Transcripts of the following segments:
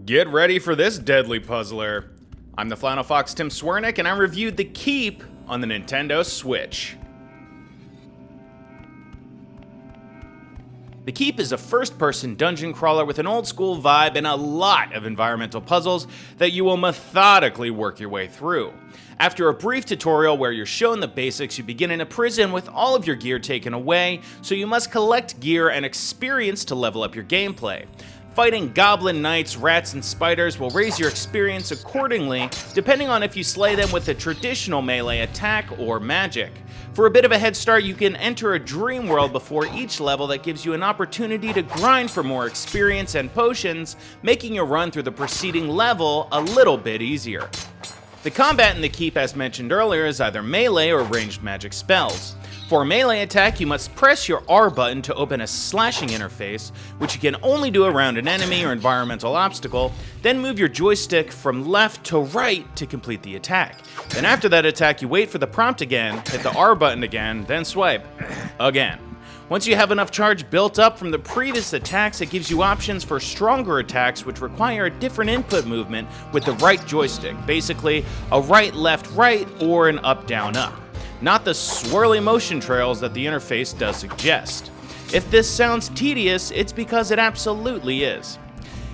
Get ready for this deadly puzzler. I'm the Flannel Fox Tim Swernick, and I reviewed The Keep on the Nintendo Switch. The Keep is a first-person dungeon crawler with an old-school vibe and a lot of environmental puzzles that you will methodically work your way through. After a brief tutorial where you're shown the basics, you begin in a prison with all of your gear taken away, so you must collect gear and experience to level up your gameplay. Fighting goblin knights, rats, and spiders will raise your experience accordingly, depending on if you slay them with a traditional melee attack or magic. For a bit of a head start, you can enter a dream world before each level that gives you an opportunity to grind for more experience and potions, making your run through the preceding level a little bit easier. The combat in the Keep, as mentioned earlier, is either melee or ranged magic spells. For a melee attack, you must press your R button to open a slashing interface, which you can only do around an enemy or environmental obstacle, then move your joystick from left to right to complete the attack. Then after that attack, you wait for the prompt again, hit the R button again, then swipe again. Once you have enough charge built up from the previous attacks, it gives you options for stronger attacks which require a different input movement with the right joystick, basically a right, left, right, or an up, down, up. Not the swirly motion trails that the interface does suggest. If this sounds tedious, it's because it absolutely is.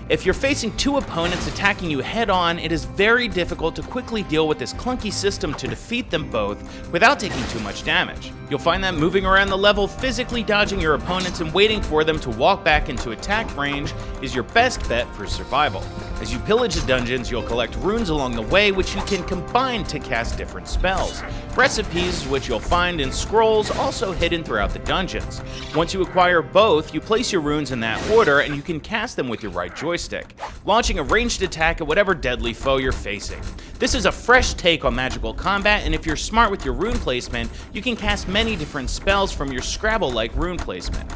If you're facing two opponents attacking you head-on, it is very difficult to quickly deal with this clunky system to defeat them both without taking too much damage. You'll find that moving around the level, physically dodging your opponents and waiting for them to walk back into attack range is your best bet for survival. As you pillage the dungeons, you'll collect runes along the way which you can combine to cast different spells. Recipes, which you'll find in scrolls, also hidden throughout the dungeons. Once you acquire both, you place your runes in that order and you can cast them with your right joystick, launching a ranged attack at whatever deadly foe you're facing. This is a fresh take on magical combat, and if you're smart with your rune placement, you can cast many different spells from your Scrabble-like rune placement.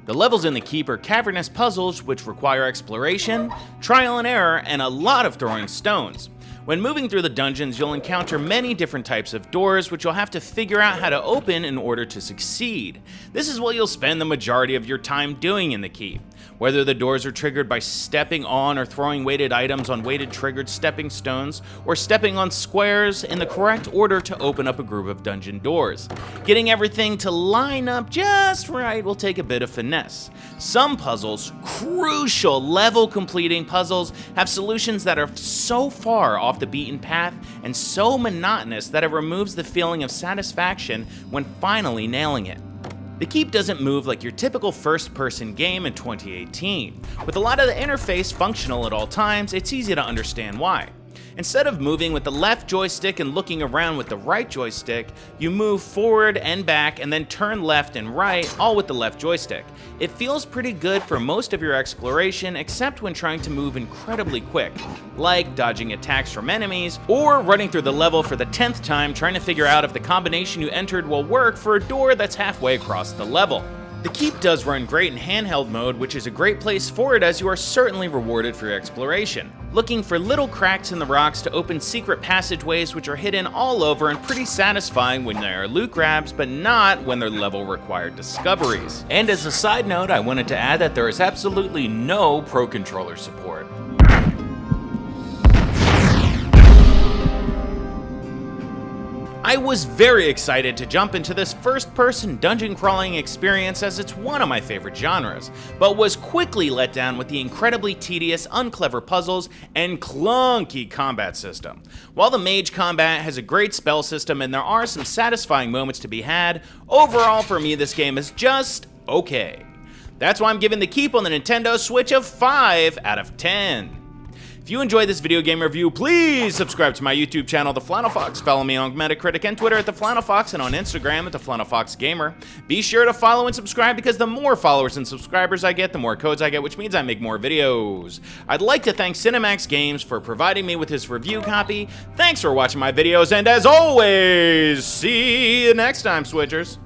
The levels in the Keep are cavernous puzzles which require exploration, trial and error, and a lot of throwing stones. When moving through the dungeons, you'll encounter many different types of doors which you'll have to figure out how to open in order to succeed. This is what you'll spend the majority of your time doing in the Keep. Whether the doors are triggered by stepping on or throwing weighted items on weighted triggered stepping stones, or stepping on squares in the correct order to open up a group of dungeon doors. Getting everything to line up just right will take a bit of finesse. Some puzzles, crucial level completing puzzles, have solutions that are so far off the beaten path and so monotonous that it removes the feeling of satisfaction when finally nailing it. The Keep doesn't move like your typical first-person game in 2018. With a lot of the interface functional at all times, it's easy to understand why. Instead of moving with the left joystick and looking around with the right joystick, you move forward and back and then turn left and right, all with the left joystick. It feels pretty good for most of your exploration, except when trying to move incredibly quick, like dodging attacks from enemies, or running through the level for the 10th time trying to figure out if the combination you entered will work for a door that's halfway across the level. The Keep does run great in handheld mode, which is a great place for it as you are certainly rewarded for your exploration. Looking for little cracks in the rocks to open secret passageways which are hidden all over and pretty satisfying when they are loot grabs, but not when they're level required discoveries. And as a side note, I wanted to add that there is absolutely no Pro Controller support. I was very excited to jump into this first-person dungeon crawling experience as it's one of my favorite genres, but was quickly let down with the incredibly tedious, unclever puzzles and clunky combat system. While the mage combat has a great spell system and there are some satisfying moments to be had, overall for me this game is just okay. That's why I'm giving The Keep on the Nintendo Switch a 5 out of 10. If you enjoyed this video game review, please subscribe to my YouTube channel, TheFlannelFox. Follow me on Metacritic and Twitter at TheFlannelFox and on Instagram at TheFlannelFoxGamer. Be sure to follow and subscribe because the more followers and subscribers I get, the more codes I get, which means I make more videos. I'd like to thank Cinemax Games for providing me with this review copy. Thanks for watching my videos, and as always, see you next time, Switchers.